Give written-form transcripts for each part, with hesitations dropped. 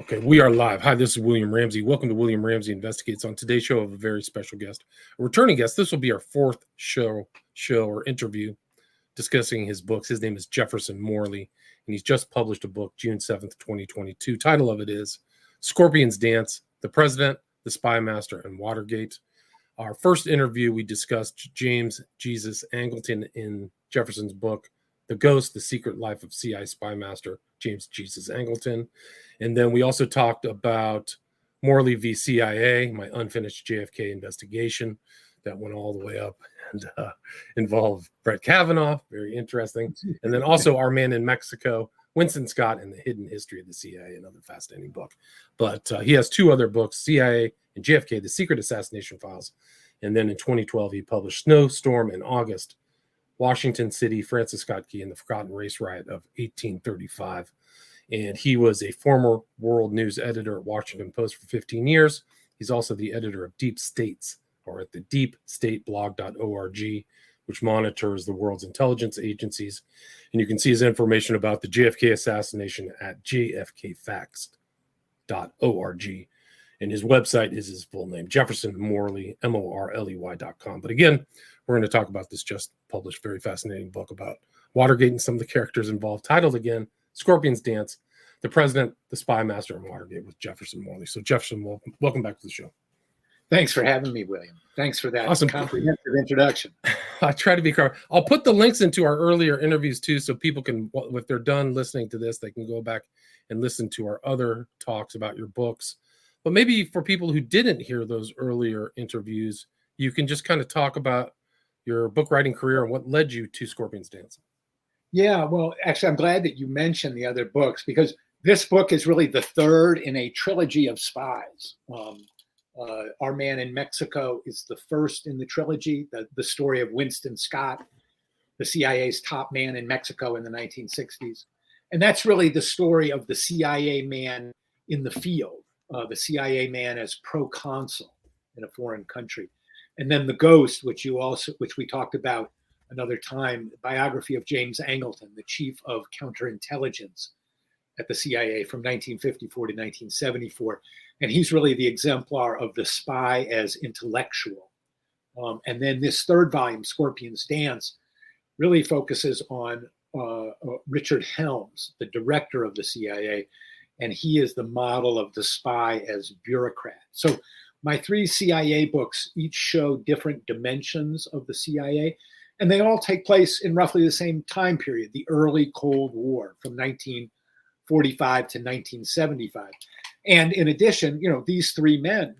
Okay, we are live. Hi, this is William Ramsey. Welcome to William Ramsey Investigates. On today's show, I have a very special guest, a returning guest. This will be our fourth show or interview discussing his books. His name is Jefferson Morley, and he's just published a book, June 7th, 2022. Title of it is Scorpion's Dance, The President, the Spymaster, and Watergate. Our first interview, we discussed James Jesus Angleton in Jefferson's book, The Ghost, The Secret Life of CIA Spymaster, James Jesus Angleton. And then we also talked about Morley v. CIA, my unfinished JFK investigation that went all the way up and involved Brett Kavanaugh. Very interesting. And then also Our Man in Mexico, Winston Scott, and the Hidden History of the CIA, another fascinating book. But he has two other books, CIA and JFK, The Secret Assassination Files. And then in 2012, he published Snowstorm in August, Washington City, Francis Scott Key, and the Forgotten Race Riot of 1835. And he was a former world news editor at Washington Post for 15 years. He's also the editor of Deep States, or at the deepstateblog.org, which monitors the world's intelligence agencies. And you can see his information about the JFK assassination at jfkfacts.org. And his website is his full name, Jefferson Morley, Morley.com. But again, we're going to talk about this just published, very fascinating book about Watergate and some of the characters involved, titled again, Scorpion's Dance, The President, the Spymaster, and Watergate with Jefferson Morley. So Jefferson, welcome back to the show. Thanks for having me, William. Thanks for that awesome comprehensive introduction. I try to be clear. I'll put the links into our earlier interviews too, so people can, if they're done listening to this, they can go back and listen to our other talks about your books. But maybe for people who didn't hear those earlier interviews, you can just kind of talk about your book writing career and what led you to Scorpion's Dance. Yeah, well, actually, I'm glad that you mentioned the other books, because this book is really the third in a trilogy of spies. Our Man in Mexico is the first in the trilogy, the story of Winston Scott, the CIA's top man in Mexico in the 1960s. And that's really the story of the CIA man in the field, the CIA man as proconsul in a foreign country. And then The Ghost, which we talked about another time, biography of James Angleton, the chief of counterintelligence at the CIA from 1954 to 1974. And he's really the exemplar of the spy as intellectual. And then this third volume, Scorpion's Dance, really focuses on Richard Helms, the director of the CIA, and he is the model of the spy as bureaucrat. So my three CIA books each show different dimensions of the CIA, and they all take place in roughly the same time period, the early Cold War from 1945 to 1975. And in addition, these three men,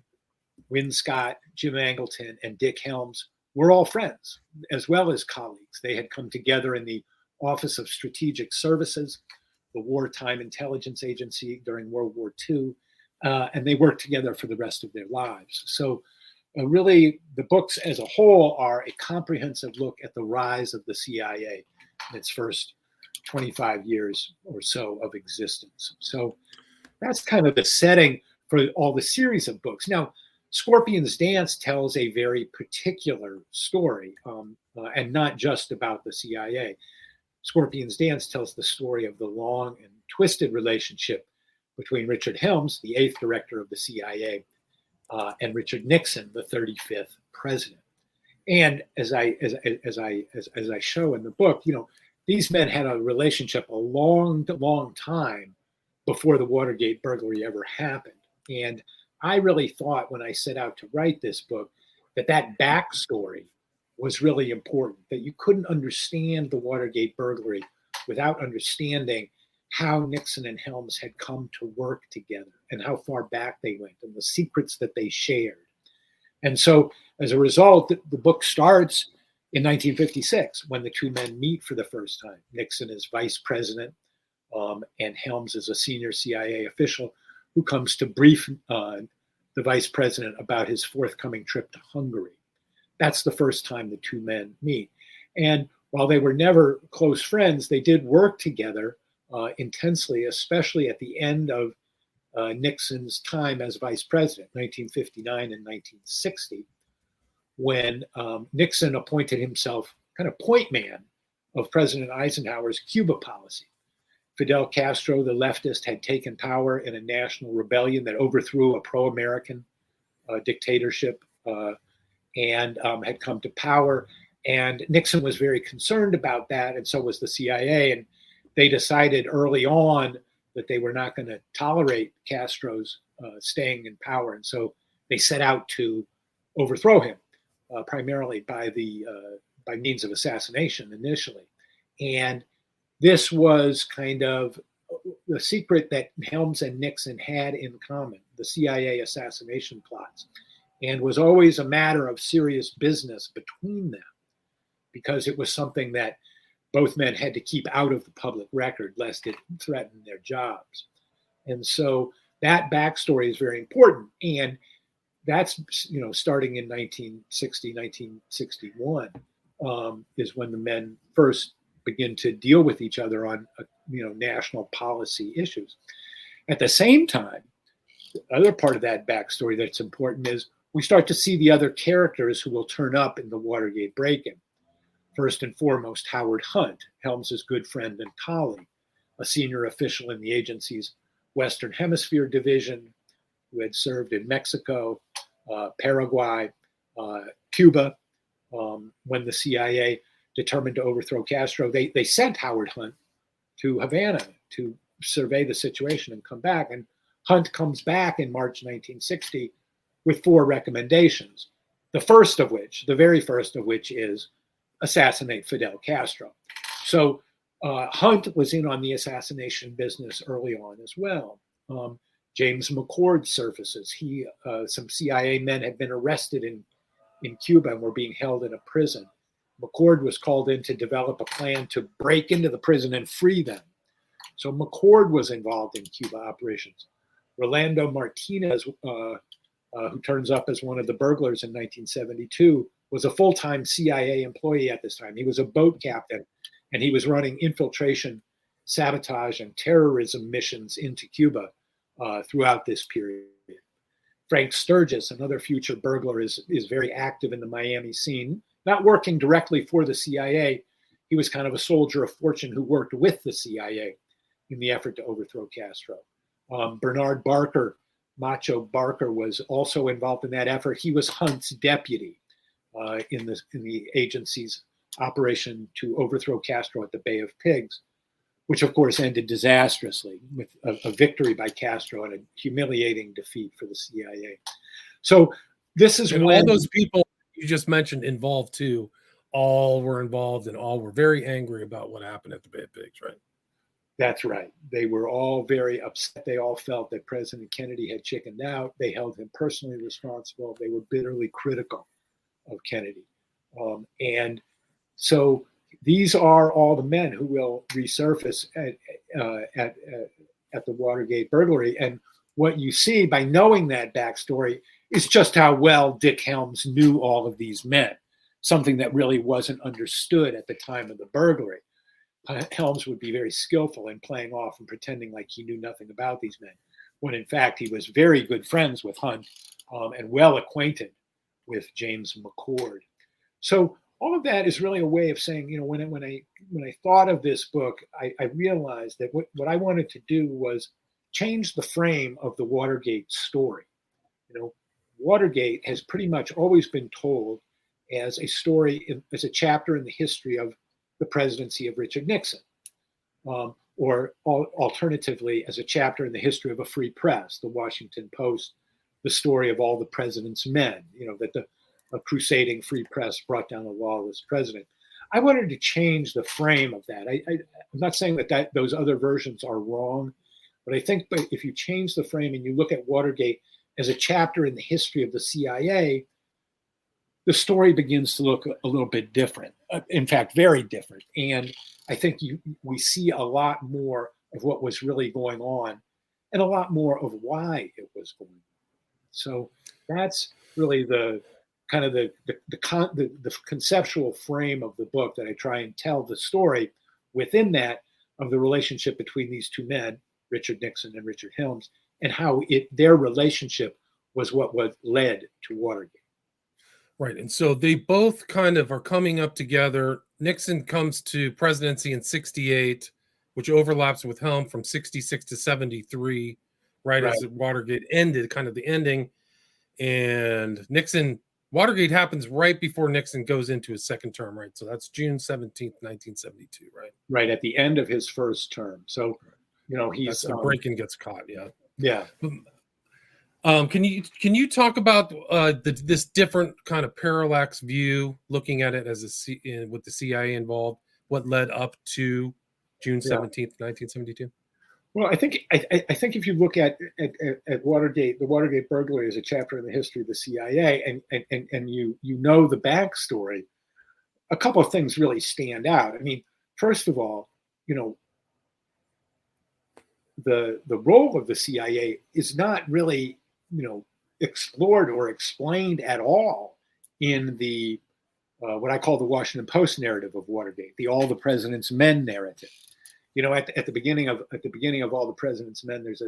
Win Scott, Jim Angleton, and Dick Helms, were all friends as well as colleagues. They had come together in the Office of Strategic Services, the wartime intelligence agency during World War II, and they worked together for the rest of their lives. So really, the books as a whole are a comprehensive look at the rise of the CIA in its first 25 years or so of existence. So that's kind of the setting for all the series of books. Now, Scorpion's Dance tells a very particular story, and not just about the CIA. Scorpion's Dance tells the story of the long and twisted relationship between Richard Helms, the 8th director of the CIA, and Richard Nixon, the 35th president. And as I show in the book, these men had a relationship a long, long time before the Watergate burglary ever happened. And I really thought when I set out to write this book that backstory was really important, that you couldn't understand the Watergate burglary without understanding how Nixon and Helms had come to work together and how far back they went and the secrets that they shared. And so as a result, the book starts in 1956 when the two men meet for the first time. Nixon is vice president, and Helms is a senior CIA official who comes to brief the vice president about his forthcoming trip to Hungary. That's the first time the two men meet. And while they were never close friends, they did work together intensely, especially at the end of Nixon's time as vice president, 1959 and 1960, when Nixon appointed himself kind of point man of President Eisenhower's Cuba policy. Fidel Castro, the leftist, had taken power in a national rebellion that overthrew a pro-American dictatorship and had come to power. And Nixon was very concerned about that, and so was the CIA. And they decided early on that they were not going to tolerate Castro's staying in power. And so they set out to overthrow him, primarily by means of assassination initially. And this was kind of the secret that Helms and Nixon had in common, the CIA assassination plots, and was always a matter of serious business between them, because it was something that both men had to keep out of the public record lest it threatened their jobs. And so that backstory is very important. And that's, starting in 1960, 1961 is when the men first begin to deal with each other on, national policy issues. At the same time, the other part of that backstory that's important is we start to see the other characters who will turn up in the Watergate break-in. First and foremost, Howard Hunt, Helms's good friend and colleague, a senior official in the agency's Western Hemisphere division, who had served in Mexico, Paraguay, Cuba. When the CIA determined to overthrow Castro, they sent Howard Hunt to Havana to survey the situation and come back. And Hunt comes back in March 1960 with 4 recommendations. The very first of which is assassinate Fidel Castro. So Hunt was in on the assassination business early on as well. James McCord surfaces. Some CIA men had been arrested in Cuba and were being held in a prison. McCord was called in to develop a plan to break into the prison and free them. So McCord was involved in Cuba operations. Rolando Martinez, who turns up as one of the burglars in 1972, was a full-time CIA employee at this time. He was a boat captain, and he was running infiltration, sabotage, and terrorism missions into Cuba throughout this period. Frank Sturgis, another future burglar, is very active in the Miami scene, not working directly for the CIA. He was kind of a soldier of fortune who worked with the CIA in the effort to overthrow Castro. Bernard Barker, Macho Barker, was also involved in that effort. He was Hunt's deputy in the agency's operation to overthrow Castro at the Bay of Pigs, which of course ended disastrously with a victory by Castro and a humiliating defeat for the CIA. So this is when all those people you just mentioned involved too, all were involved and all were very angry about what happened at the Bay of Pigs, right? That's right. They were all very upset. They all felt that President Kennedy had chickened out. They held him personally responsible. They were bitterly critical of Kennedy. And so these are all the men who will resurface at the Watergate burglary. And what you see by knowing that backstory is just how well Dick Helms knew all of these men, something that really wasn't understood at the time of the burglary. Helms would be very skillful in playing off and pretending like he knew nothing about these men, when in fact he was very good friends with Hunt and well acquainted with James McCord. So all of that is really a way of saying, when I thought of this book, I realized that what I wanted to do was change the frame of the Watergate story. Watergate has pretty much always been told as a story, as a chapter in the history of the presidency of Richard Nixon, or alternatively as a chapter in the history of a free press, the Washington Post, the story of all the president's men, that a crusading free press brought down a lawless president. I wanted to change the frame of that. I'm not saying that those other versions are wrong, but I think if you change the frame and you look at Watergate as a chapter in the history of the CIA, the story begins to look a little bit different. In fact, very different. And I think we see a lot more of what was really going on and a lot more of why it was going on. So that's really the kind of the conceptual frame of the book, that I try and tell the story within that of the relationship between these two men, Richard Nixon and Richard Helms, and how their relationship was what led to Watergate. Right. And so they both kind of are coming up together. Nixon comes to presidency in 68. which overlaps with Helm from 66 to 73, right as Watergate ended, kind of the ending. And Watergate happens right before Nixon goes into his second term, right? So that's June 17th, 1972, right? Right at the end of his first term. So, he's that's the break-in gets caught. Yeah. Yeah. Can you talk about this different kind of parallax view, looking at it as with the CIA involved, what led up to June 17th, 1972? Well, I think if you look at Watergate, the Watergate burglary is a chapter in the history of the CIA, and you know the backstory, a couple of things really stand out. I mean, first of all, the role of the CIA is not really explored or explained at all in the what I call the Washington Post narrative of Watergate, the All the President's Men narrative. At the beginning of All the President's Men, there's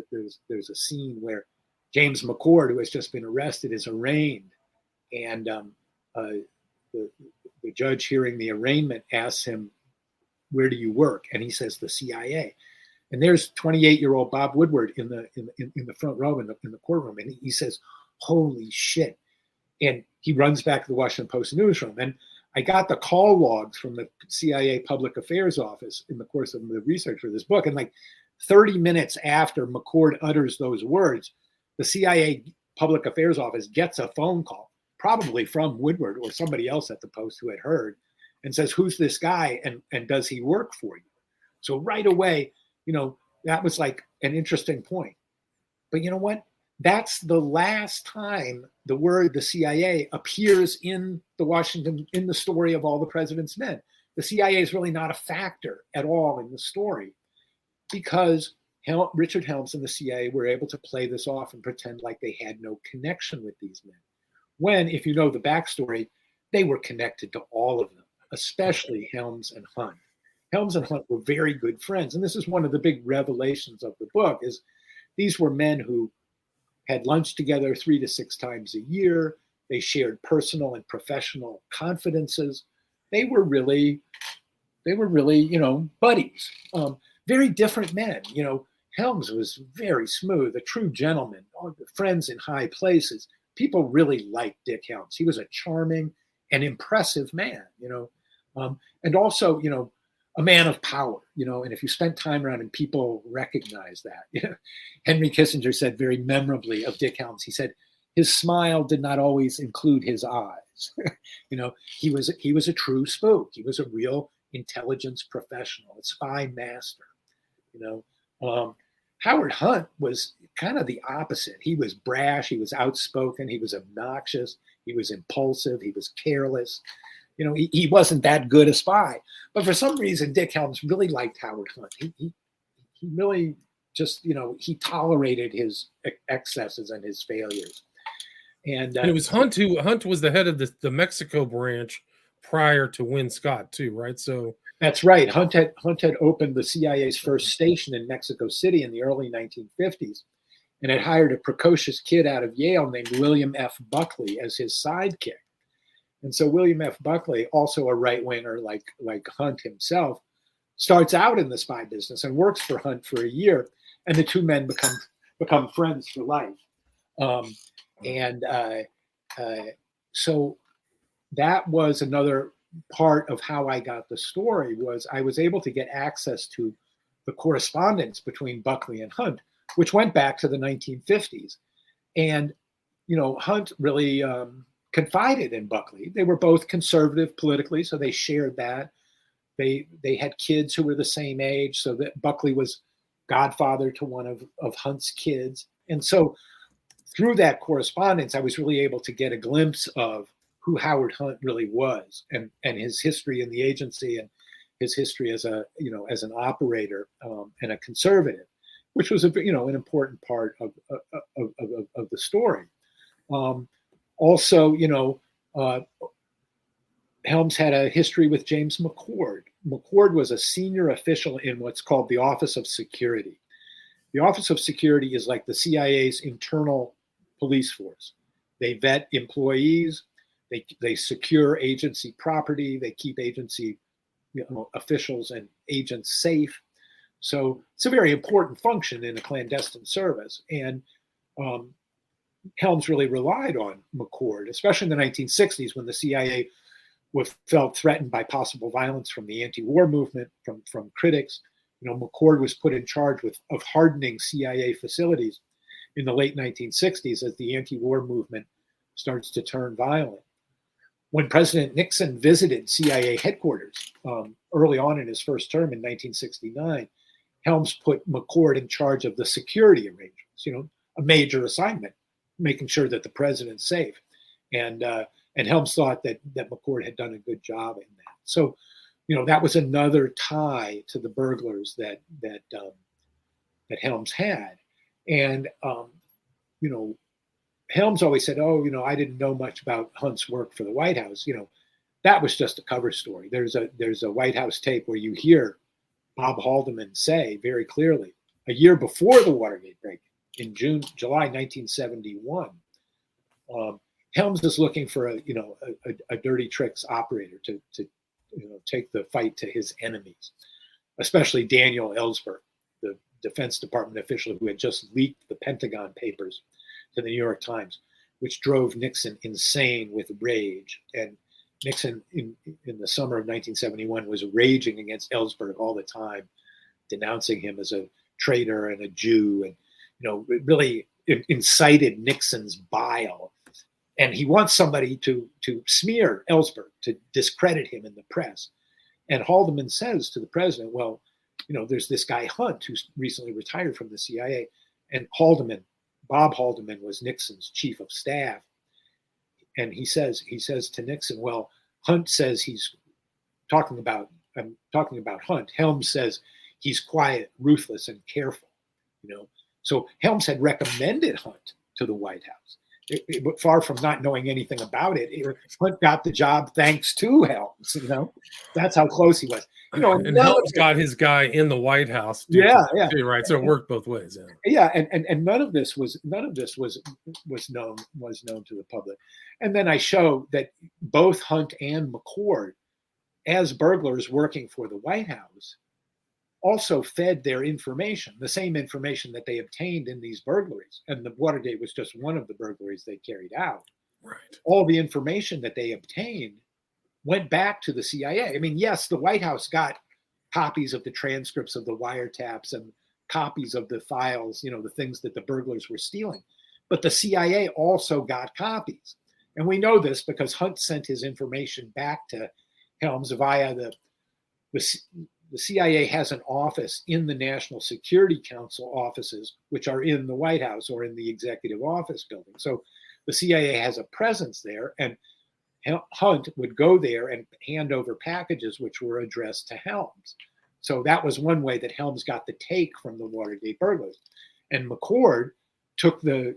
a scene where James McCord, who has just been arrested, is arraigned, and the judge hearing the arraignment asks him, "Where do you work?" And he says, "The CIA." And there's 28-year-old Bob Woodward in the front row in the courtroom, and he says, "Holy shit!" And he runs back to the Washington Post newsroom. And I got the call logs from the CIA Public Affairs Office in the course of the research for this book. And like 30 minutes after McCord utters those words, the CIA Public Affairs Office gets a phone call, probably from Woodward or somebody else at the Post who had heard, and says, "Who's this guy? And does he work for you?" So right away, that was like an interesting point. But you know what? That's the last time the word the CIA appears in the story of All the President's Men. The CIA is really not a factor at all in the story, because Richard Helms and the CIA were able to play this off and pretend like they had no connection with these men. When, if you know the backstory, they were connected to all of them, especially Helms and Hunt. Helms and Hunt were very good friends. And this is one of the big revelations of the book, is these were men who had lunch together 3 to 6 times a year. They shared personal and professional confidences. They were really, buddies. Very different men. Helms was very smooth, a true gentleman, friends in high places. People really liked Dick Helms. He was a charming and impressive man, and also, a man of power, and if you spent time around him, people recognize that. Henry Kissinger said very memorably of Dick Helms, he said, his smile did not always include his eyes. He was a true spook. He was a real intelligence professional, a spy master. Howard Hunt was kind of the opposite. He was brash. He was outspoken. He was obnoxious. He was impulsive. He was careless. He wasn't that good a spy. But for some reason, Dick Helms really liked Howard Hunt. He really just, he tolerated his excesses and his failures. And it was Hunt was the head of the Mexico branch prior to Win Scott too, right? So that's right. Hunt had opened the CIA's first station in Mexico City in the early 1950s, and had hired a precocious kid out of Yale named William F. Buckley as his sidekick. And so William F. Buckley, also a right-winger like Hunt himself, starts out in the spy business and works for Hunt for a year, and the two men become friends for life. So that was another part of how I got the story, was I was able to get access to the correspondence between Buckley and Hunt, which went back to the 1950s. And, Hunt really confided in Buckley. They were both conservative politically, so they shared that. They had kids who were the same age, so that Buckley was godfather to one of Hunt's kids. And so through that correspondence, I was really able to get a glimpse of who Howard Hunt really was, and his history in the agency, and his history as an operator and a conservative, which was an important part of the story. Also, Helms had a history with James McCord. McCord was a senior official in what's called the Office of Security. The Office of Security is like the CIA's internal police force. They vet employees, they secure agency property, they keep agency officials and agents safe. So it's a very important function in a clandestine service. And Helms really relied on McCord, especially in the 1960s when the CIA felt threatened by possible violence from the anti-war movement, from critics. McCord was put in charge of hardening CIA facilities in the late 1960s as the anti-war movement starts to turn violent. When President Nixon visited CIA headquarters early on in his first term in 1969, Helms put McCord in charge of the security arrangements, a major assignment, making sure that the president's safe. And Helms thought that McCord had done a good job in that. So, that was another tie to the burglars that Helms had. And, Helms always said, I didn't know much about Hunt's work for the White House. That was just a cover story. There's a White House tape where you hear Bob Haldeman say very clearly, a year before the Watergate break, in July 1971, Helms is looking for a dirty tricks operator to take the fight to his enemies, especially Daniel Ellsberg, the Defense Department official who had just leaked the Pentagon Papers to the New York Times, which drove Nixon insane with rage. And Nixon, in the summer of 1971, was raging against Ellsberg all the time, denouncing him as a traitor and a Jew, and it really incited Nixon's bile. And he wants somebody to smear Ellsberg, to discredit him in the press. And Haldeman says to the president, well, there's this guy Hunt who's recently retired from the CIA. And Bob Haldeman was Nixon's chief of staff. And he says to Nixon, well, Hunt says I'm talking about Hunt. Helms says he's quiet, ruthless, and careful. So Helms had recommended Hunt to the White House. But far from not knowing anything about it, Hunt got the job thanks to Helms. That's how close he was. And Helms got his guy in the White House. Yeah. Right. So it worked both ways. Yeah, and none of this was known to the public. And then I show that both Hunt and McCord, as burglars working for the White House, also fed their information, the same information that they obtained in these burglaries. And the Watergate was just one of the burglaries they carried out. Right. All the information that they obtained went back to the CIA. I mean, yes, the White House got copies of the transcripts of the wiretaps and copies of the files, the things that the burglars were stealing. But the CIA also got copies. And we know this because Hunt sent his information back to Helms via the CIA has an office in the National Security Council offices, which are in the White House or in the Executive Office building. So the CIA has a presence there, and Hunt would go there and hand over packages which were addressed to Helms. So that was one way that Helms got the take from the Watergate burglars. And McCord took the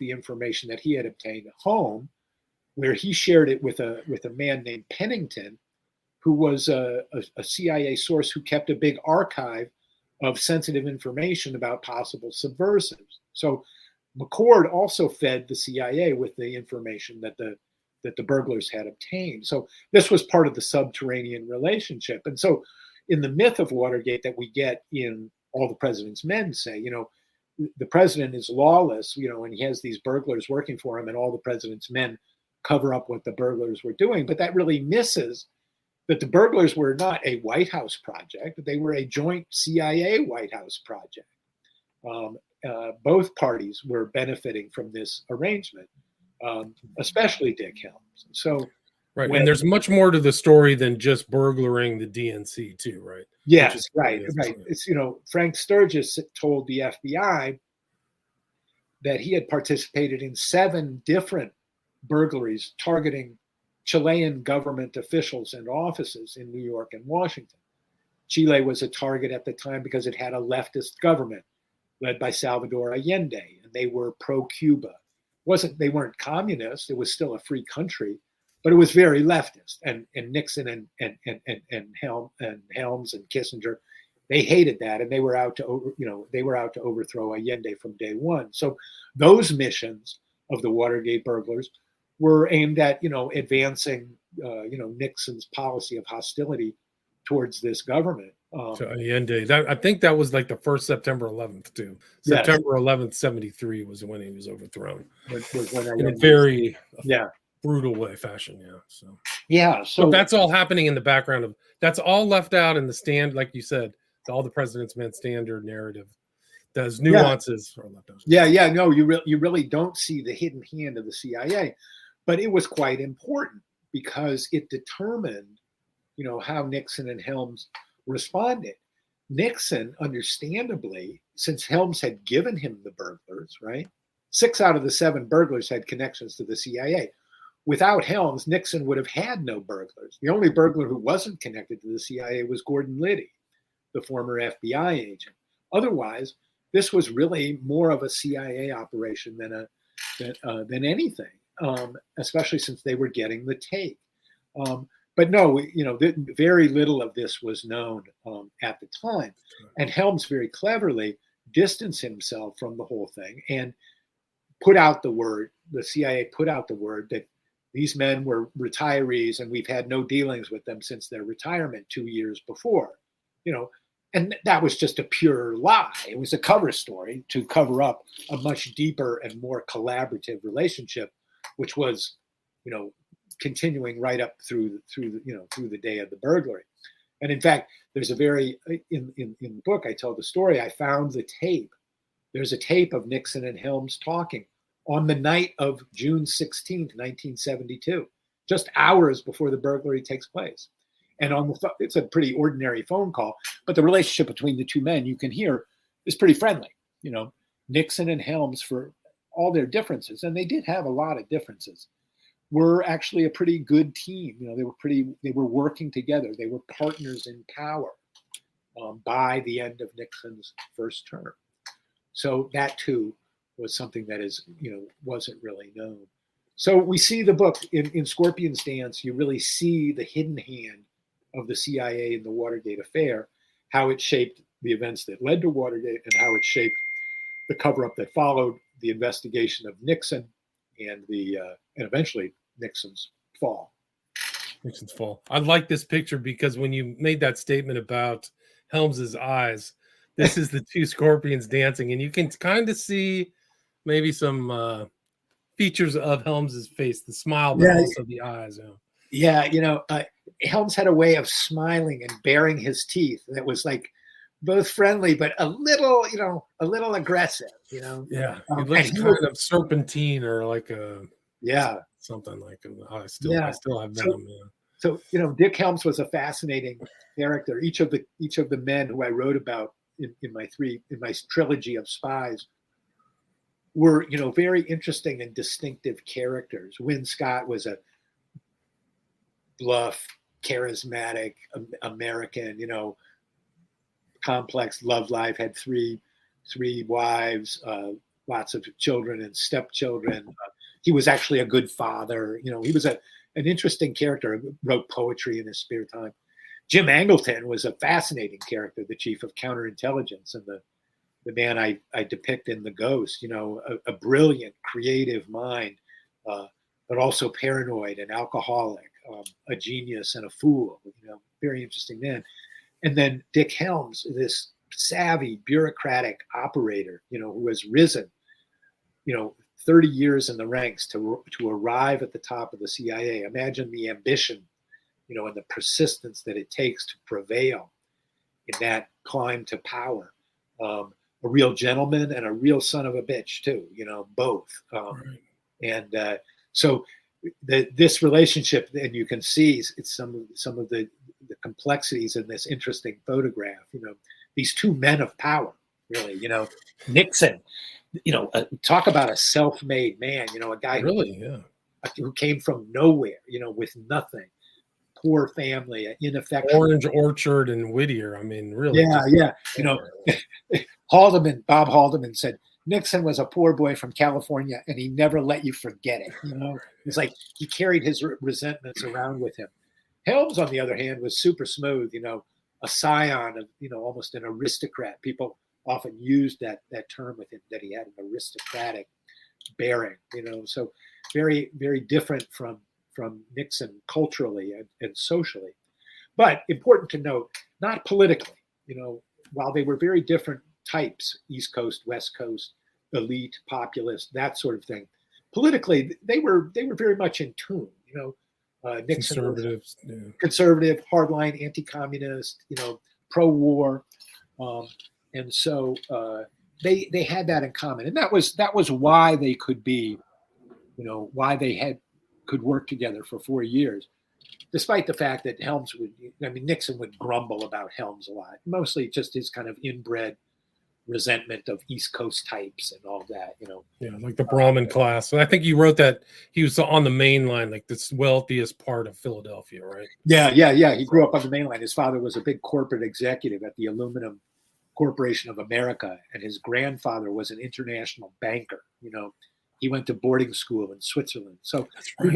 information that he had obtained home, where he shared it with a man named Pennington, who was a CIA source who kept a big archive of sensitive information about possible subversives. So McCord also fed the CIA with the information that the burglars had obtained. So this was part of the subterranean relationship. And so in the myth of Watergate that we get in All the President's Men say, the president is lawless, and he has these burglars working for him, and all the president's men cover up what the burglars were doing. But that really misses that the burglars were not a White House project. They were a joint CIA White House project. Both parties were benefiting from this arrangement, especially Dick Helms. So, right. And there's much more to the story than just burglaring the DNC too, right? Yes, right. It's, Frank Sturgis told the FBI that he had participated in 7 different burglaries targeting Chilean government officials and offices in New York and Washington. Chile was a target at the time because it had a leftist government led by Salvador Allende, and they were pro-Cuba. They weren't communist. It was still a free country, but it was very leftist. And Nixon and Helms and Kissinger, they hated that, and they were out to overthrow Allende from day one. So those missions of the Watergate burglars were aimed at, advancing, Nixon's policy of hostility towards this government. So Allende, I think that was like the first September 11th too. Yes. September 11th, 73 was when he was overthrown Was when in a very yeah. brutal way fashion. Yeah. So Yeah. but So that's all happening in the background of that's all left out in the stand, like you said, all the President's Men standard narrative. Those nuances are left out. yeah. No, you really don't see the hidden hand of the CIA, but it was quite important because it determined, how Nixon and Helms responded. Nixon, understandably, since Helms had given him the burglars, right? 6 out of the 7 burglars had connections to the CIA. Without Helms, Nixon would have had no burglars. The only burglar who wasn't connected to the CIA was Gordon Liddy, the former FBI agent. Otherwise, this was really more of a CIA operation than anything, especially since they were getting the take. But no, very little of this was known at the time. And Helms very cleverly distanced himself from the whole thing and put out the word, the CIA put out the word that these men were retirees and we've had no dealings with them since their retirement 2 years before, and that was just a pure lie. It was a cover story to cover up a much deeper and more collaborative relationship, which was, continuing right up through the day of the burglary. And in fact, there's a very in the book I tell the story. I found the tape. There's a tape of Nixon and Helms talking on the night of June 16th, 1972, just hours before the burglary takes place. And it's a pretty ordinary phone call, but the relationship between the two men, you can hear, is pretty friendly. Nixon and Helms, for all their differences, and they did have a lot of differences, were actually a pretty good team. They were working together. They were partners in power by the end of Nixon's first term. So that too was something that wasn't really known. So we see the book in Scorpion's Dance. You really see the hidden hand of the CIA in the Watergate affair, how it shaped the events that led to Watergate and how it shaped the cover-up that followed, the investigation of Nixon, and eventually Nixon's fall. Nixon's fall. I like this picture because when you made that statement about Helms's eyes, this is the two scorpions dancing, and you can kind of see maybe some features of Helms's face, the smile, but also the eyes. Yeah, Helms had a way of smiling and baring his teeth that was like both friendly but a little aggressive. Yeah, it looks kind of serpentine or like something like I still have venom. So Dick Helms was a fascinating character. Each of the men who I wrote about in my trilogy of spies were very interesting and distinctive characters. Win Scott was a bluff, charismatic American, complex love life, had three wives, lots of children and stepchildren. He was actually a good father. He was an interesting character, wrote poetry in his spare time. Jim Angleton was a fascinating character, the chief of counterintelligence and the man I depict in The Ghost, a brilliant, creative mind, but also paranoid and alcoholic, a genius and a fool, very interesting man. And then Dick Helms, this savvy, bureaucratic operator, who has risen, 30 years in the ranks to arrive at the top of the CIA. Imagine the ambition, and the persistence that it takes to prevail in that climb to power. A real gentleman and a real son of a bitch too, both. Right. And so this relationship, and you can see it's some of the complexities in this interesting photograph. These two men of power, really. Nixon. Talk about a self-made man. A guy who came from nowhere. With nothing, poor family, ineffectual. Orange Orchard and Whittier. I mean, really. Yeah. Bob Haldeman said, Nixon was a poor boy from California, and he never let you forget it. It's like he carried his resentments around with him. Helms, on the other hand, was super smooth. A scion of almost an aristocrat. People often used that term with him, that he had an aristocratic bearing. So very, very different from Nixon culturally and socially, but important to note, not politically. while they were very different types, East Coast, West Coast, elite, populist, that sort of thing, politically they were very much in tune. Nixon Conservatives, was conservative, hardline, anti-communist, pro-war, and so they had that in common, and that was why they could be, why they could work together for 4 years, despite the fact that Nixon would grumble about Helms a lot, mostly just his kind of inbred resentment of East Coast types and all that, Yeah, like the Brahmin class. So I think you wrote that he was on the main line, like this wealthiest part of Philadelphia, right? Yeah. He grew up on the main line. His father was a big corporate executive at the Aluminum Corporation of America, and his grandfather was an international banker. He went to boarding school in Switzerland, so right.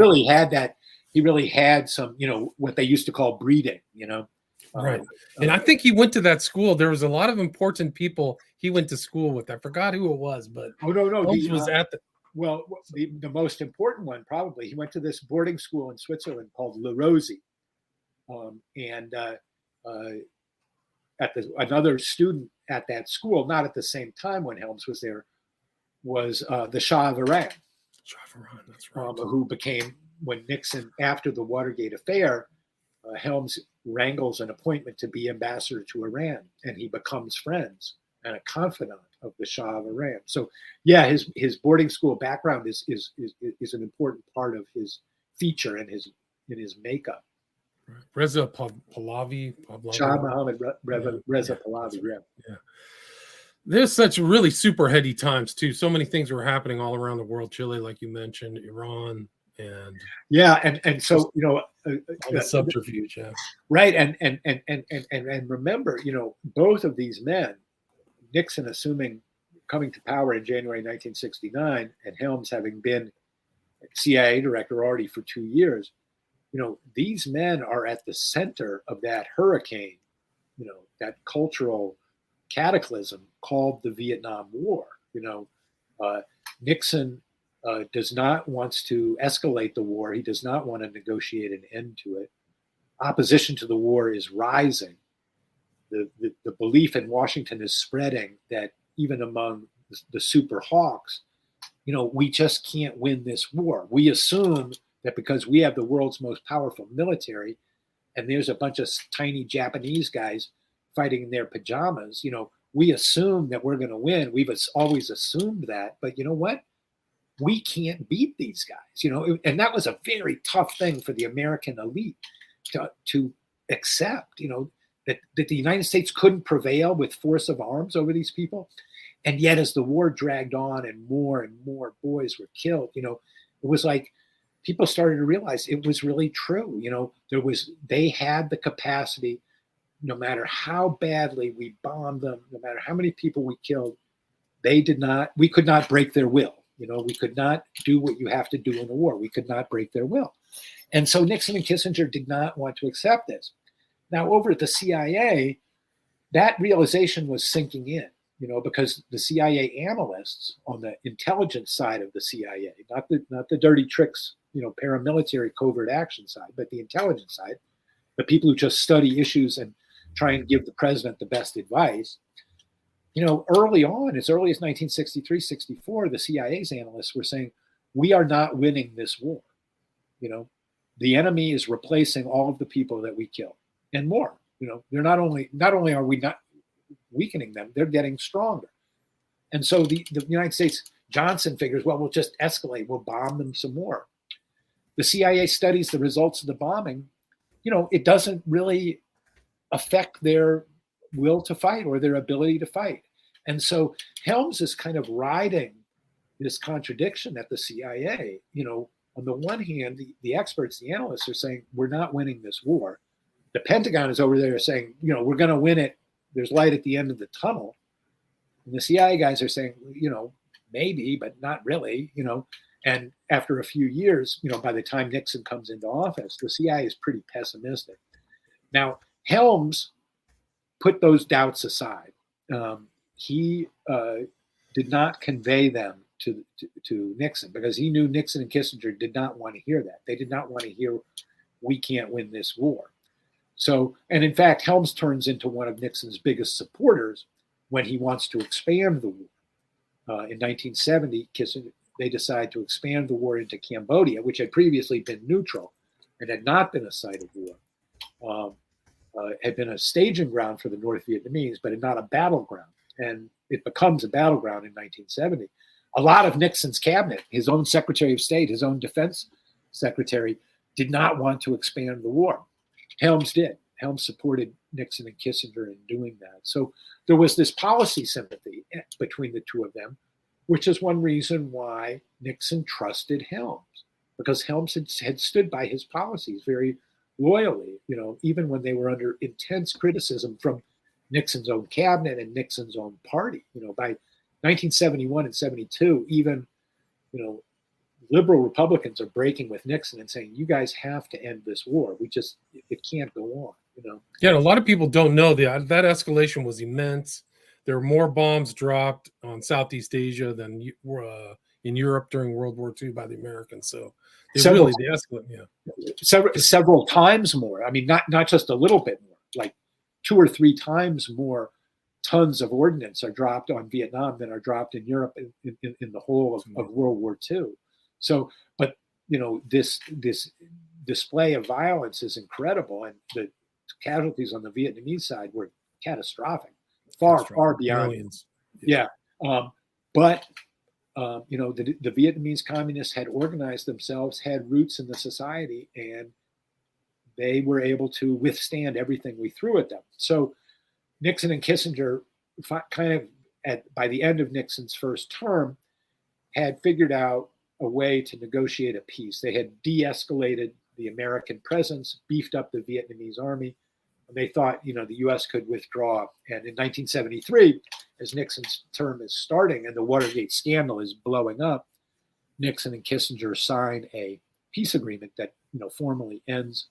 He really had some, what they used to call breeding. Right. And I think he went to that school. There was a lot of important people he went to school with. I forgot who it was, but Holmes was at the. Well, the most important one probably. He went to this boarding school in Switzerland called Le Rosey, and another student at that school, not at the same time when Helms was there, was the Shah of Iran. That's right. Who became, when Nixon, after the Watergate affair, Helms wrangles an appointment to be ambassador to Iran, and he becomes friends and a confidant of the Shah of Iran. So, yeah, his boarding school background is an important part of his feature in his makeup. Reza Pahlavi. Shah Mohammed Reza Pahlavi. Yeah. There's such really super heady times too. So many things were happening all around the world. Chile, like you mentioned, Iran, and so the subterfuge, yeah. Right, and remember, both of these men, Nixon coming to power in January 1969, and Helms having been CIA director already for 2 years, these men are at the center of that hurricane, that cultural cataclysm called the Vietnam War. Nixon does not want to escalate the war. He does not want to negotiate an end to it. Opposition to the war is rising. The belief in Washington is spreading that even among the super hawks, we just can't win this war. We assume that because we have the world's most powerful military, and there's a bunch of tiny Japanese guys fighting in their pajamas, we assume that we're going to win. We've always assumed that, but you know what? We can't beat these guys, and that was a very tough thing for the American elite to accept, that the United States couldn't prevail with force of arms over these people. And yet as the war dragged on and more boys were killed, it was like people started to realize it was really true. They had the capacity, no matter how badly we bombed them, no matter how many people we killed, we could not break their will. We could not do what you have to do in a war. We could not break their will. And so Nixon and Kissinger did not want to accept this. Now, over at the CIA, that realization was sinking in, because the CIA analysts on the intelligence side of the CIA, not the dirty tricks, paramilitary covert action side, but the intelligence side, the people who just study issues and try and give the president the best advice. Early on, as early as 1963, 64, the CIA's analysts were saying, we are not winning this war. The enemy is replacing all of the people that we killed and more. They're not only are we not weakening them, they're getting stronger. And so the United States, Johnson figures, well, we'll just escalate. We'll bomb them some more. The CIA studies the results of the bombing. It doesn't really affect their will to fight or their ability to fight. And so Helms is kind of riding this contradiction at the CIA. On the one hand, the experts, the analysts are saying, we're not winning this war. The Pentagon is over there saying, we're going to win it. There's light at the end of the tunnel. And the CIA guys are saying, maybe, but not really, And after a few years, by the time Nixon comes into office, the CIA is pretty pessimistic. Now, Helms put those doubts aside. He did not convey them to Nixon because he knew Nixon and Kissinger did not want to hear that. They did not want to hear, we can't win this war. So, and in fact, Helms turns into one of Nixon's biggest supporters when he wants to expand the war. In 1970, they decide to expand the war into Cambodia, which had previously been neutral and had not been a site of war. Had been a staging ground for the North Vietnamese, but not a battleground. And it becomes a battleground in 1970. A lot of Nixon's cabinet, his own Secretary of State, his own defense secretary, did not want to expand the war. Helms did. Helms supported Nixon and Kissinger in doing that. So there was this policy sympathy between the two of them, which is one reason why Nixon trusted Helms, because Helms had stood by his policies very loyally, even when they were under intense criticism from Nixon's own cabinet and Nixon's own party. By 1971 and 72, even, liberal Republicans are breaking with Nixon and saying, you guys have to end this war. It can't go on, Yeah, a lot of people don't know that escalation was immense. There were more bombs dropped on Southeast Asia than in Europe during World War II by the Americans. So they escalated. Yeah, several times more. I mean, not just a little bit more, like 2 or 3 times more tons of ordnance are dropped on Vietnam than are dropped in Europe in the whole of World War II. So, but this display of violence is incredible, and the casualties on the Vietnamese side were catastrophic, far beyond millions. Yeah, but the Vietnamese communists had organized themselves, had roots in the society, and they were able to withstand everything we threw at them. So Nixon and Kissinger, kind of by the end of Nixon's first term, had figured out a way to negotiate a peace. They had de-escalated the American presence, beefed up the Vietnamese army, and they thought, the U.S. could withdraw. And in 1973, as Nixon's term is starting and the Watergate scandal is blowing up, Nixon and Kissinger sign a peace agreement that, formally ends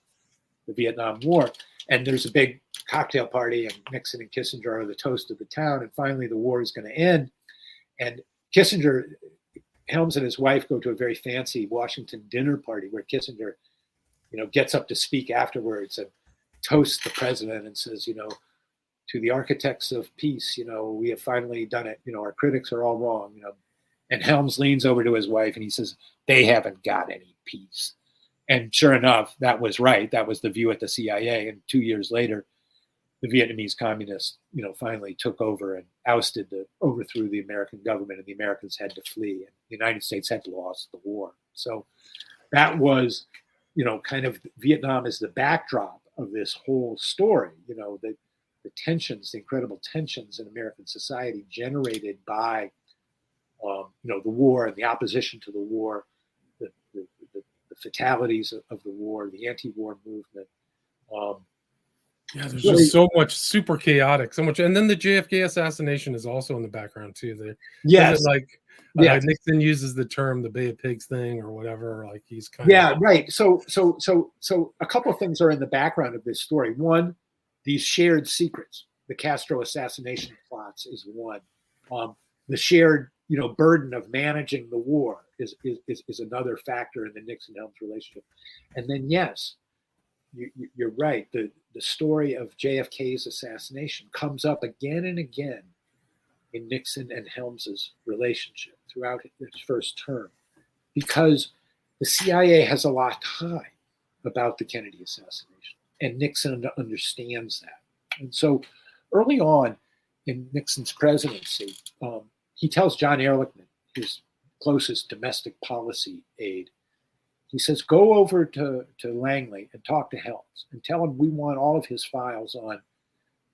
the Vietnam War. And there's a big cocktail party, and Nixon and Kissinger are the toast of the town. And finally, the war is going to end. And Helms and his wife go to a very fancy Washington dinner party where Kissinger, gets up to speak afterwards and toasts the president and says, to the architects of peace, we have finally done it. Our critics are all wrong. And Helms leans over to his wife and he says, they haven't got any peace. And sure enough, that was right. That was the view at the CIA. And 2 years later, the Vietnamese communists, finally took over and overthrew the American government, and the Americans had to flee, and the United States had lost the war. So that was, kind of Vietnam is the backdrop of this whole story. The tensions, the incredible tensions in American society generated by, the war and the opposition to the war, the fatalities of the war, the anti-war movement. Yeah, there's just so much super chaotic, so much. And then the JFK assassination is also in the background too. There, yes. Nixon uses the term the Bay of Pigs thing or whatever. Like he's kind of. Right. So a couple of things are in the background of this story. One, these shared secrets, the Castro assassination plots is one. The shared, burden of managing the war is another factor in the Nixon-Helms relationship. And then, yes, you're right. The story of JFK's assassination comes up again and again in Nixon and Helms's relationship throughout his first term, because the CIA has a lot to hide about the Kennedy assassination, and Nixon understands that. And so early on in Nixon's presidency, he tells John Ehrlichman, his closest domestic policy aide, he says, go over to Langley and talk to Helms and tell him we want all of his files on,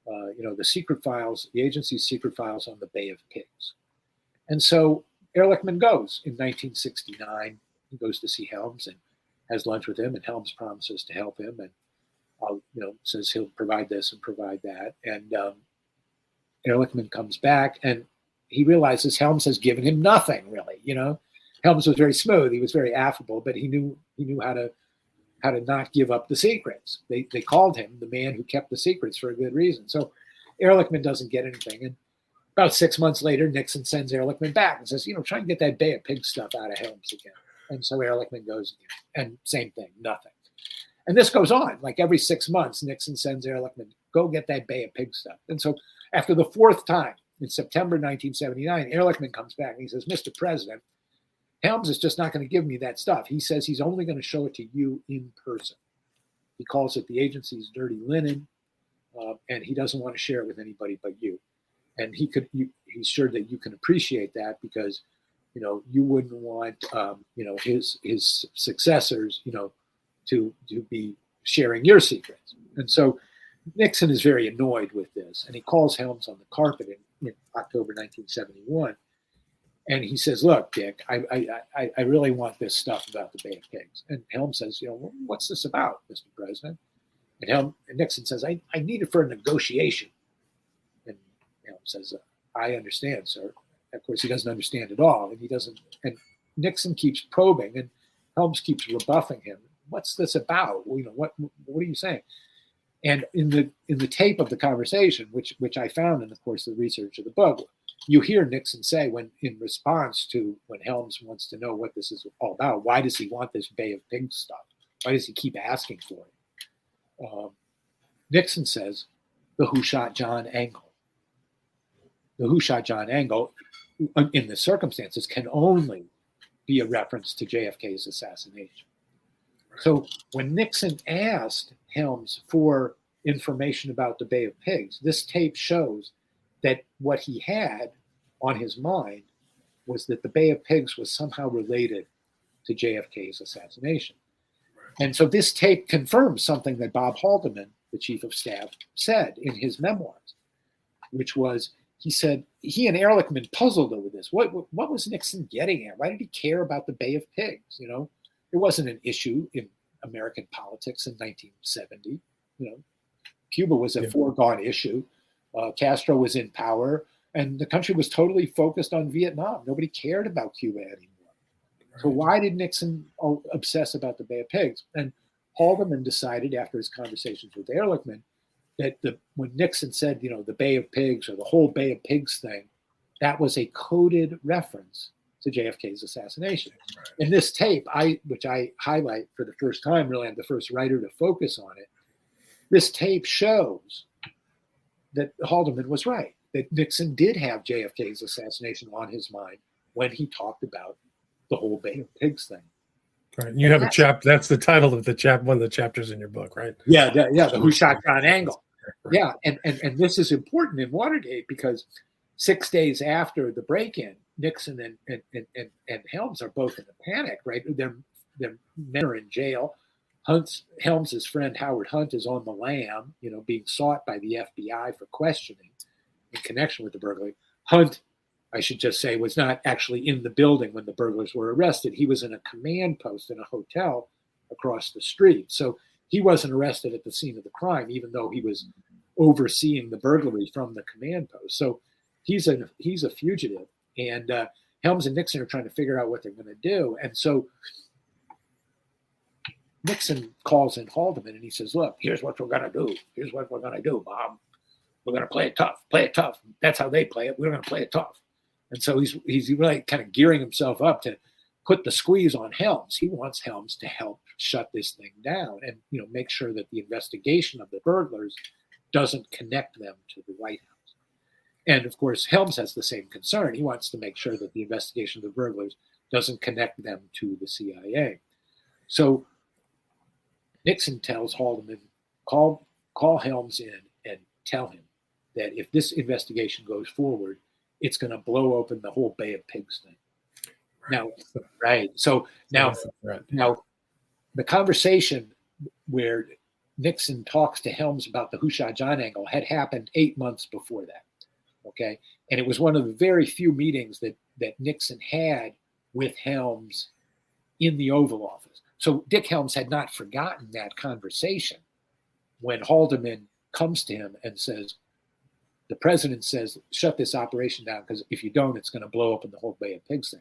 the secret files, the agency's secret files on the Bay of Pigs. And so Ehrlichman goes in 1969. He goes to see Helms and has lunch with him, and Helms promises to help him and, says he'll provide this and provide that. And Ehrlichman comes back and he realizes Helms has given him nothing, really. Helms was very smooth. He was very affable, but he knew how to not give up the secrets. They called him the man who kept the secrets for a good reason. So Ehrlichman doesn't get anything. And about 6 months later, Nixon sends Ehrlichman back and says, try and get that Bay of Pigs stuff out of Helms again. And so Ehrlichman goes again. And same thing, nothing. And this goes on. Like every 6 months, Nixon sends Ehrlichman, go get that Bay of Pigs stuff. And so after the fourth time, in September 1979, Ehrlichman comes back and he says, Mr. President, Helms is just not going to give me that stuff. He says he's only going to show it to you in person. He calls it the agency's dirty linen, and he doesn't want to share it with anybody but you. And he's sure that you can appreciate that because, you wouldn't want, his successors, to be sharing your secrets. And so Nixon is very annoyed with this, and he calls Helms on the carpet in October 1971. And he says, look, Dick, I really want this stuff about the Bay of Pigs. And Helms says, what's this about, Mr. President? And Nixon says, I need it for a negotiation. And Helms says, I understand, sir. Of course, he doesn't understand at all. And Nixon keeps probing, and Helms keeps rebuffing him. What's this about? What are you saying? And in the tape of the conversation, which I found in the course of the research of the book, you hear Nixon say, when in response to when Helms wants to know what this is all about, why does he want this Bay of Pigs stuff? Why does he keep asking for it? Nixon says, the Who Shot John angle. The Who Shot John angle, in the circumstances, can only be a reference to JFK's assassination. So when Nixon asked Helms for information about the Bay of Pigs, this tape shows that what he had on his mind was that the Bay of Pigs was somehow related to JFK's assassination. And so this tape confirms something that Bob Haldeman, the chief of staff, said in his memoirs, which was, he said, he and Ehrlichman puzzled over this. What was Nixon getting at? Why did he care about the Bay of Pigs? It wasn't an issue in American politics in 1970. Cuba was a foregone issue. Castro was in power, and the country was totally focused on Vietnam. Nobody cared about Cuba anymore. Right. So why did Nixon obsess about the Bay of Pigs? And Haldeman decided after his conversations with Ehrlichman that when Nixon said, the Bay of Pigs or the whole Bay of Pigs thing, that was a coded reference to JFK's assassination. Right. In this tape, which I highlight for the first time, really, I'm the first writer to focus on it. This tape shows that Haldeman was right, that Nixon did have JFK's assassination on his mind when he talked about the whole Bay of Pigs thing. Right. You have a chapter. That's the title of one of the chapters in your book, right? Yeah, the Who Shot John angle. Yeah, and this is important in Watergate because 6 days after the break-in, Nixon and Helms are both in a panic, right? Their men are in jail. Helms's friend Howard Hunt is on the lam, being sought by the FBI for questioning in connection with the burglary. Hunt, I should just say, was not actually in the building when the burglars were arrested. He was in a command post in a hotel across the street. So he wasn't arrested at the scene of the crime, even though he was overseeing the burglary from the command post. So he's a fugitive, and Helms and Nixon are trying to figure out what they're going to do. And so Nixon calls in Haldeman and he says, look, here's what we're going to do. Here's what we're going to do, Bob. We're going to play it tough. Play it tough. That's how they play it. We're going to play it tough. And so he's really kind of gearing himself up to put the squeeze on Helms. He wants Helms to help shut this thing down and make sure that the investigation of the burglars doesn't connect them to the White House. And of course, Helms has the same concern. He wants to make sure that the investigation of the burglars doesn't connect them to the CIA. So Nixon tells Haldeman, call Helms in and tell him that if this investigation goes forward, it's going to blow open the whole Bay of Pigs thing. Now, right. So now the conversation where Nixon talks to Helms about the Who Shot John angle had happened 8 months before that. Okay. And it was one of the very few meetings that Nixon had with Helms in the Oval Office. So Dick Helms had not forgotten that conversation when Haldeman comes to him and says, the president says, shut this operation down because if you don't, it's going to blow open the whole Bay of Pigs thing.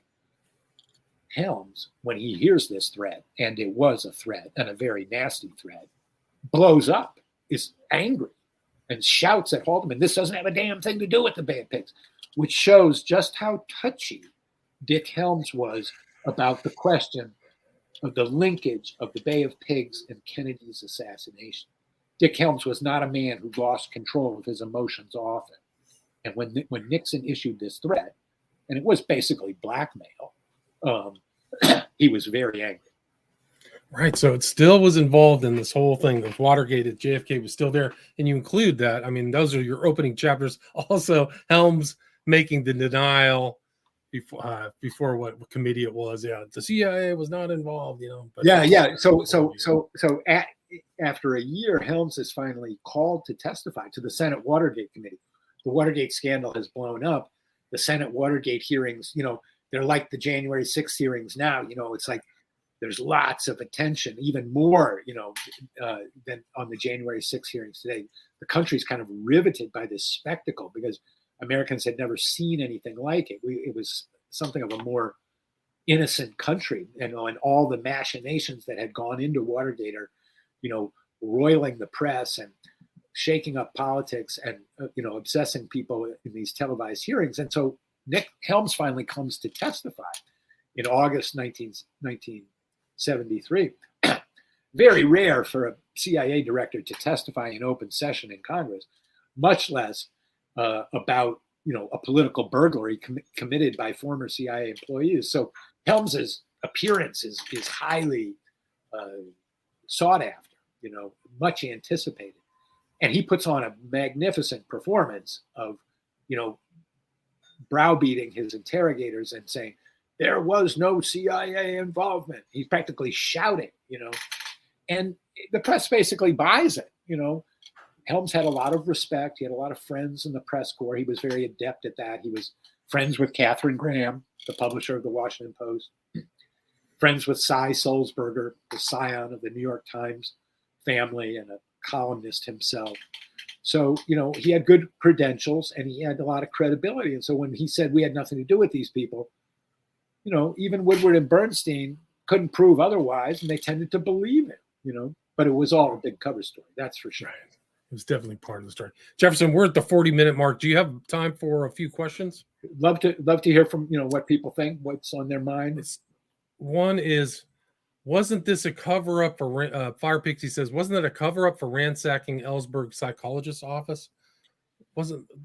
Helms, when he hears this threat, and it was a threat and a very nasty threat, blows up, is angry, and shouts at Haldeman, this doesn't have a damn thing to do with the Bay of Pigs, which shows just how touchy Dick Helms was about the question of the linkage of the Bay of Pigs and Kennedy's assassination. Dick Helms was not a man who lost control of his emotions often. And when Nixon issued this threat, and it was basically blackmail, he was very angry. Right. So it still was involved in this whole thing of Watergate. That JFK was still there. And you include that. I mean, those are your opening chapters. Also, Helms making the denial before what committee it was. Yeah, the CIA was not involved, But yeah. So after a year, Helms is finally called to testify to the Senate Watergate Committee. The Watergate scandal has blown up. The Senate Watergate hearings, they're like the January 6th hearings now. It's like there's lots of attention, even more, than on the January 6th hearings today. The country's kind of riveted by this spectacle because Americans had never seen anything like it. It was something of a more innocent country, and all the machinations that had gone into Watergate are, roiling the press and shaking up politics and, obsessing people in these televised hearings. And so Nick Helms finally comes to testify in August 1973. Very rare for a CIA director to testify in open session in Congress, much less about, a political burglary committed by former CIA employees. So Helms's appearance is highly sought after, much anticipated. And he puts on a magnificent performance of, browbeating his interrogators and saying, there was no CIA involvement. He's practically shouting, and the press basically buys it. Helms had a lot of respect. He had a lot of friends in the press corps. He was very adept at that. He was friends with Katharine Graham, the publisher of the Washington Post, friends with Cy Sulzberger, the scion of the New York Times family and a columnist himself. So, he had good credentials and he had a lot of credibility. And so when he said we had nothing to do with these people, even Woodward and Bernstein couldn't prove otherwise, and they tended to believe it, but it was all a big cover story. That's for sure. Right. It was definitely part of the story. Jefferson, we're at the 40-minute mark. Do you have time for a few questions? Love to hear from, what people think, what's on their mind. One is, wasn't this a cover-up for Fire Pixie says, wasn't that a cover-up for ransacking Ellsberg's psychologist's office?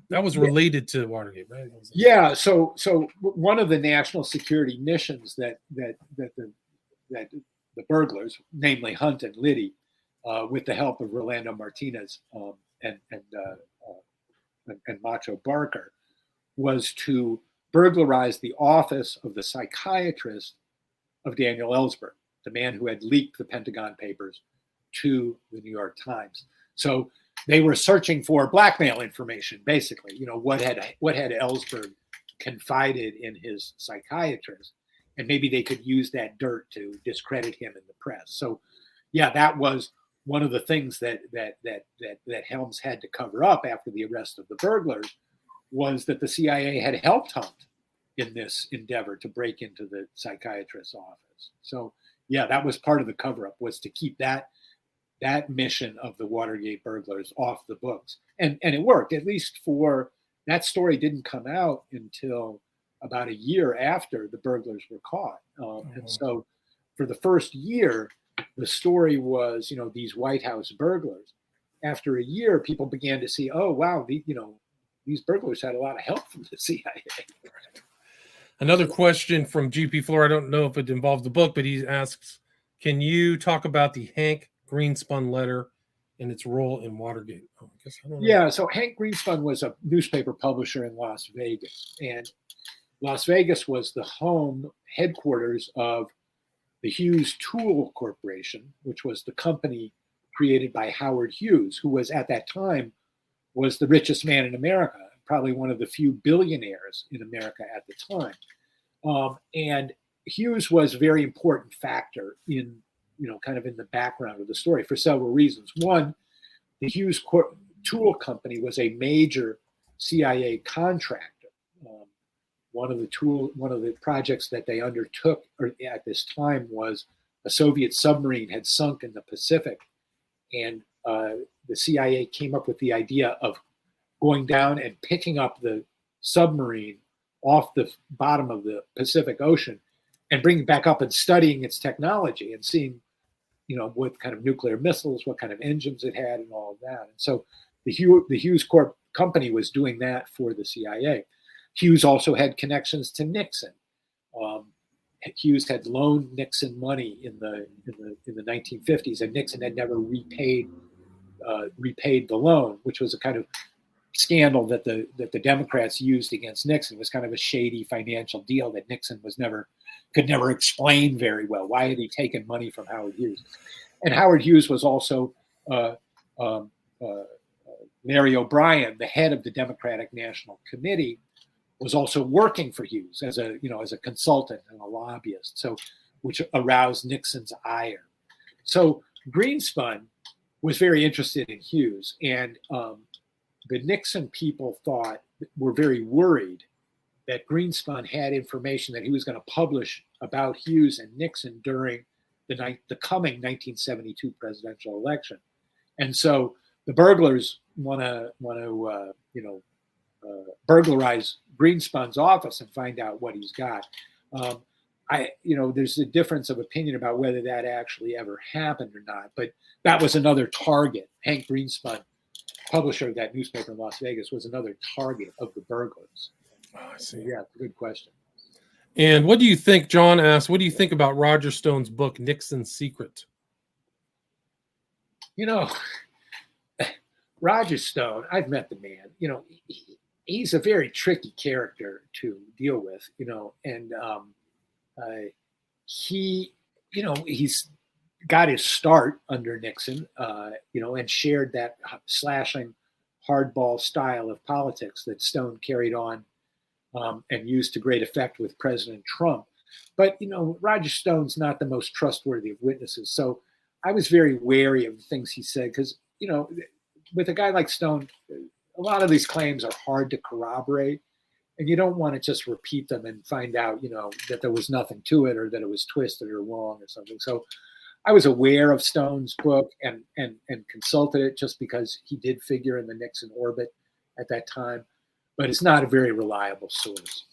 That was related to Watergate, right? Yeah. So one of the national security missions that the burglars, namely Hunt and Liddy, with the help of Rolando Martinez and Macho Barker, was to burglarize the office of the psychiatrist of Daniel Ellsberg, the man who had leaked the Pentagon Papers to the New York Times. So they were searching for blackmail information, basically. What had Ellsberg confided in his psychiatrist, and maybe they could use that dirt to discredit him in the press. So, yeah, that was one of the things that Helms had to cover up after the arrest of the burglars, was that the CIA had helped Hunt in this endeavor to break into the psychiatrist's office. So, yeah, that was part of the cover-up, was to keep that mission of the Watergate burglars off the books. And it worked, at least for that story didn't come out until about a year after the burglars were caught. And so for the first year, the story was, these White House burglars. After a year, people began to see, oh, wow, these burglars had a lot of help from the CIA. Another question from GP Floor. I don't know if it involves the book, but he asks, can you talk about the Hank Greenspun letter and its role in Watergate? I don't know. Yeah, so Hank Greenspun was a newspaper publisher in Las Vegas. And Las Vegas was the home headquarters of the Hughes Tool Corporation, which was the company created by Howard Hughes, who was at that time was the richest man in America, probably one of the few billionaires in America at the time. And Hughes was a very important factor in, kind of in the background of the story for several reasons. One, the Hughes Tool Company was a major CIA contractor. One of the projects that they undertook at this time was a Soviet submarine had sunk in the Pacific, and the CIA came up with the idea of going down and picking up the submarine off the bottom of the Pacific Ocean and bringing it back up and studying its technology and seeing, what kind of nuclear missiles, what kind of engines it had, and all of that. And so the Hughes Corp company was doing that for the CIA. Hughes also had connections to Nixon. Hughes had loaned Nixon money in the 1950s, and Nixon had never repaid the loan, which was a kind of scandal that the Democrats used against Nixon. It was kind of a shady financial deal that Nixon could never explain very well. Why had he taken money from Howard Hughes? And Howard Hughes was also Larry O'Brien, the head of the Democratic National Committee, was also working for Hughes as a consultant and a lobbyist. So, which aroused Nixon's ire. So Greenspun was very interested in Hughes, and the Nixon people were very worried that Greenspun had information that he was going to publish about Hughes and Nixon during the coming 1972 presidential election. And so the burglars want to burglarize Greenspun's office and find out what he's got. There's a difference of opinion about whether that actually ever happened or not, but that was another target. Hank Greenspun, publisher of that newspaper in Las Vegas, was another target of the burglars. Oh, I see. Yeah, good question. And what do you think, John asked, what do you think about Roger Stone's book, Nixon's Secret? Roger Stone, I've met the man. He's a very tricky character to deal with, and he's got his start under Nixon, and shared that slashing hardball style of politics that Stone carried on and used to great effect with President Trump. But, Roger Stone's not the most trustworthy of witnesses. So I was very wary of the things he said because, with a guy like Stone, a lot of these claims are hard to corroborate, and you don't want to just repeat them and find out, that there was nothing to it or that it was twisted or wrong or something. So I was aware of Stone's book and consulted it just because he did figure in the Nixon orbit at that time, but it's not a very reliable source.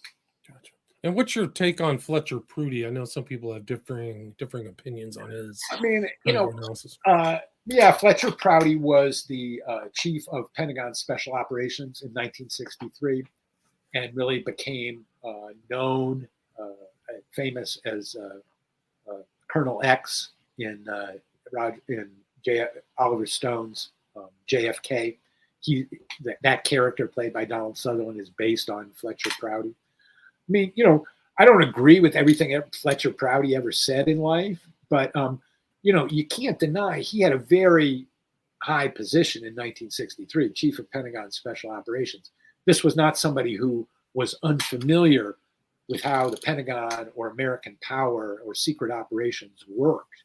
Gotcha. And what's your take on Fletcher Prudy? I know some people have differing opinions on his analysis. Fletcher Prouty was the chief of Pentagon Special Operations in 1963 and really became known, famous as Colonel X in Oliver Stone's JFK. That character played by Donald Sutherland is based on Fletcher Prouty. I mean, I don't agree with everything Fletcher Prouty ever said in life, but you can't deny he had a very high position in 1963, chief of Pentagon Special Operations. This was not somebody who was unfamiliar with how the Pentagon or American power or secret operations worked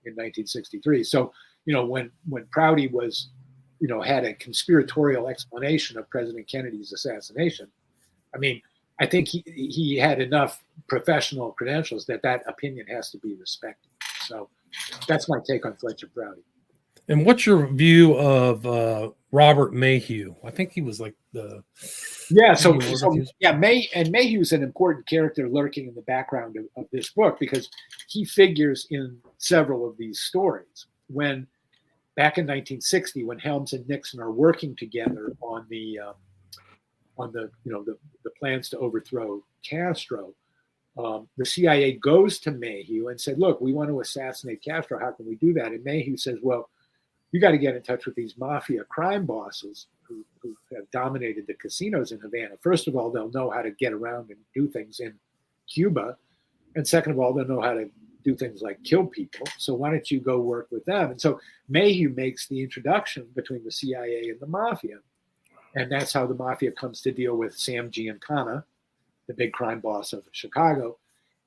in 1963. So, when Prouty was, had a conspiratorial explanation of President Kennedy's assassination, I mean, I think he had enough professional credentials that opinion has to be respected. So that's my take on Fletcher Prouty. And what's your view of Robert Mayhew? I think he was like the Mayhew's an important character lurking in the background of this book because he figures in several of these stories. When back in 1960, when Helms and Nixon are working together on the plans to overthrow Castro, the CIA goes to Mayhew and said, "Look, we want to assassinate Castro. How can we do that?" And Mayhew says, "Well, you got to get in touch with these mafia crime bosses who have dominated the casinos in Havana. First of all, they'll know how to get around and do things in Cuba. And second of all, they'll know how to do things like kill people. So why don't you go work with them?" And so Mayhew makes the introduction between the CIA and the mafia. And that's how the mafia comes to deal with Sam Giancana, the big crime boss of Chicago,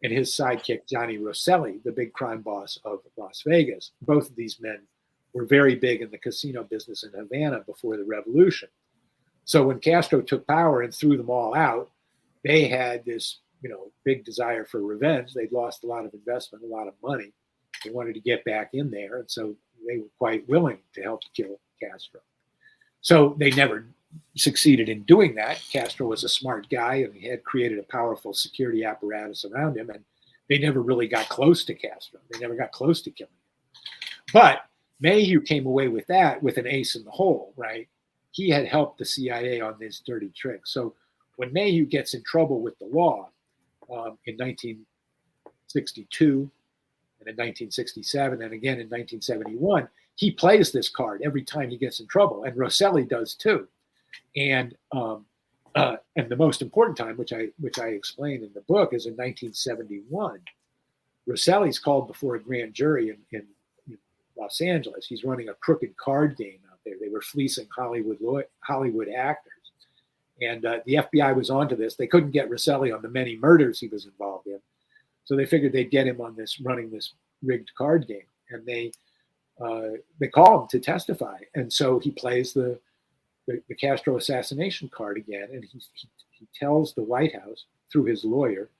and his sidekick, Johnny Rosselli, the big crime boss of Las Vegas. Both of these men were very big in the casino business in Havana before the revolution. So when Castro took power and threw them all out, they had this, big desire for revenge. They'd lost a lot of investment, a lot of money. They wanted to get back in there. And so they were quite willing to help kill Castro. So they never succeeded in doing that. Castro was a smart guy and he had created a powerful security apparatus around him. And they never really got close to Castro. They never got close to killing him. But Mayhew came away with that with an ace in the hole, right? He had helped the CIA on this dirty trick. So when Mayhew gets in trouble with the law in 1962 and in 1967 and again in 1971, he plays this card every time he gets in trouble, and Rosselli does too. And the most important time, which I explain in the book, is in 1971. Rosselli's called before a grand jury in Los Angeles. He's running a crooked card game out there. They were fleecing Hollywood actors. And the FBI was onto this. They couldn't get Rosselli on the many murders he was involved in. So they figured they'd get him on this, running this rigged card game. And they call him to testify. And so he plays the Castro assassination card again. And he tells the White House through his lawyer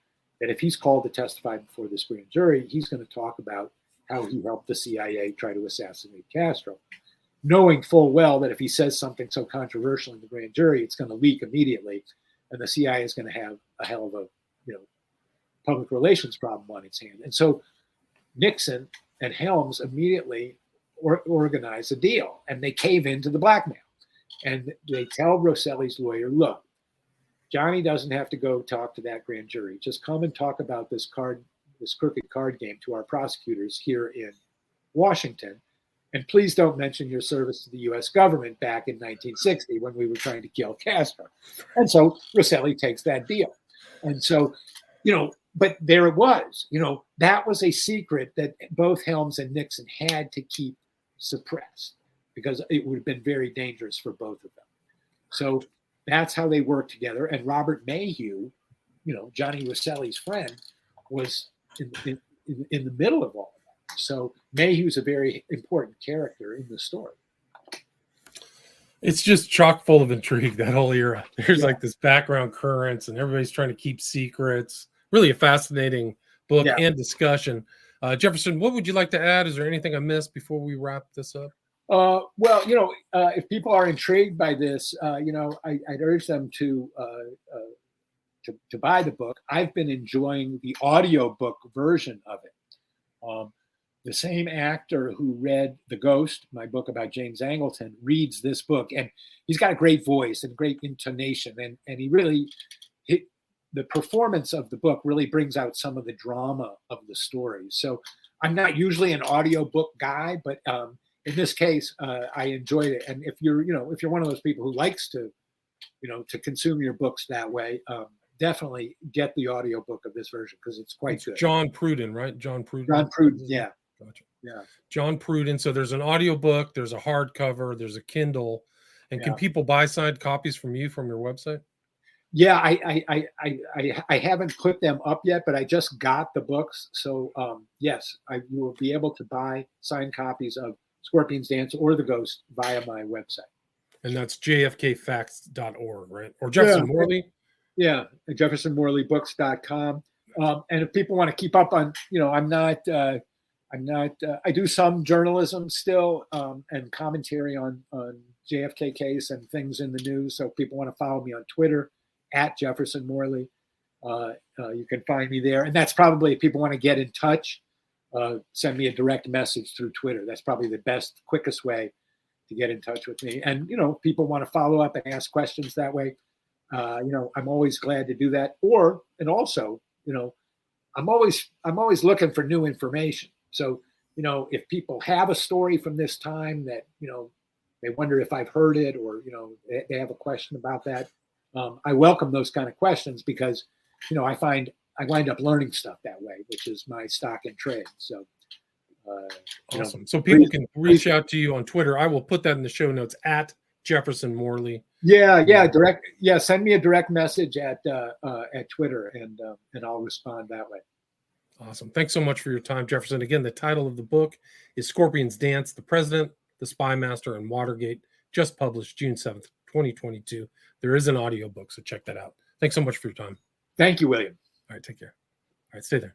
that if he's called to testify before this grand jury, he's going to talk about how he helped the CIA try to assassinate Castro, knowing full well that if he says something so controversial in the grand jury, it's going to leak immediately, and the CIA is going to have a hell of a public relations problem on its hand. And so Nixon and Helms immediately organize a deal, and they cave into the blackmail. And they tell Rosselli's lawyer, look, Johnny doesn't have to go talk to that grand jury. Just come and talk about this crooked card game to our prosecutors here in Washington. And please don't mention your service to the U.S. government back in 1960 when we were trying to kill Castro. And so Rosselli takes that deal. And so, but there it was. That was a secret that both Helms and Nixon had to keep suppressed because it would have been very dangerous for both of them. So that's how they worked together. And Robert Mayhew, Johnny Rosselli's friend, was in the middle of all of that. So Mayhew's a very important character in the story. It's just chock full of intrigue, that whole era. There's like this background currents and everybody's trying to keep secrets. Really a fascinating book and discussion. Jefferson, what would you like to add? Is there anything I missed before we wrap this up? Well, if people are intrigued by this, I'd urge them to buy the book. I've been enjoying the audiobook version of it. The same actor who read The Ghost, my book about James Angleton, reads this book, and he's got a great voice and great intonation, and he really the performance of the book really brings out some of the drama of the story. So I'm not usually an audiobook guy, but in this case, I enjoyed it. And if you're one of those people who likes to consume your books that way, definitely get the audiobook of this version because it's quite good. John Pruden, right? John Pruden, yeah. Gotcha. Yeah. John Pruden. So there's an audiobook, there's a hardcover, there's a Kindle. And can people buy signed copies from you from your website? Yeah, I haven't put them up yet, but I just got the books. So yes, you will be able to buy signed copies of Scorpion's Dance or The Ghost via my website. And that's jfkfacts.org, right? Or Jefferson Morley? Yeah, jeffersonmorleybooks.com. And if people want to keep up on, I do some journalism still and commentary on JFK case and things in the news. So if people want to follow me on Twitter at Jefferson Morley, you can find me there. And that's probably, if people want to get in touch, send me a direct message through Twitter. That's probably the best, quickest way to get in touch with me. And, people want to follow up and ask questions that way. I'm always glad to do that. And also, I'm always looking for new information. So, if people have a story from this time that, they wonder if I've heard it or, they have a question about that, I welcome those kind of questions because, I wind up learning stuff that way, which is my stock and trade. So, awesome. So people can reach out to you on Twitter. I will put that in the show notes at Jefferson Morley. Yeah. Send me a direct message at Twitter and I'll respond that way. Awesome. Thanks so much for your time, Jefferson. Again, the title of the book is Scorpion's Dance, The President, the Spymaster, and Watergate, just published June 7th, 2022. There is an audiobook, so check that out. Thanks so much for your time. Thank you, William. All right, take care. All right, stay there.